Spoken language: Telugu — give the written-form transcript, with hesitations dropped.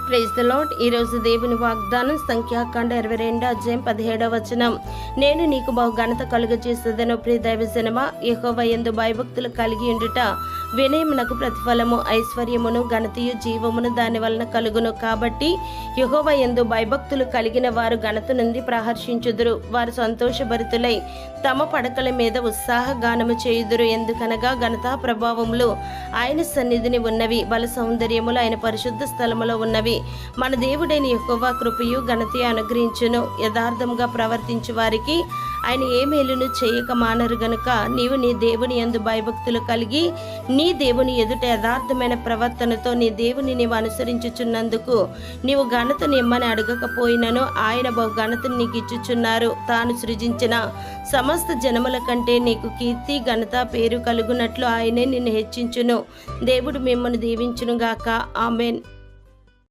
Praise the lord. ఈరోజు దేవుని వాగ్దానం సంఖ్యాకాండ 22 అధ్యాయం 17వ వచనం. నేను నీకు బహు ఘనత కలుగజేసేదను. ప్రియ దైవజనమా, యెహోవా యందు భయభక్తులు కలిగి ఉండుట వినయమునకు ప్రతిఫలము, ఐశ్వర్యమును ఘనతయు జీవమును దాని వలన కలుగును. కాబట్టి యెహోవా యందు భయభక్తులు కలిగిన వారు ఘనత నుండి ప్రహర్షించుదురు. వారు సంతోషభరితులై తమ పడకల మీద ఉత్సాహగానము చేయుదురు. ఎందుకనగా ఘనతా ప్రభావములు ఆయన సన్నిధిని ఉన్నవి, బల సౌందర్యములు ఆయన పరిశుద్ధ స్థలములో ఉన్నవి. మన దేవుడైన యెహోవా కృపయు ఘనతయు అనుగ్రహించును. యథార్థంగా ప్రవర్తించు వారికి ఆయన ఏ మేలును చేయక మానరు గనుక నీవు నీ దేవుని యందు భయభక్తులు కలిగి నీ దేవుని ఎదుట యథార్థమైన ప్రవర్తనతో నీ దేవుని నీవు అనుసరించుచున్నందుకు నీవు ఘనతను ఇమ్మని అడగకపోయినను ఆయన బహు ఘనతను నీకు ఇచ్చుచున్నారు. తాను సృజించిన సమస్త జనముల కంటే నీకు కీర్తి ఘనత పేరు కలుగునట్లు ఆయనే నిన్ను హెచ్చించును. దేవుడు మిమ్మల్ని దీవించునుగాక. ఆమెన్.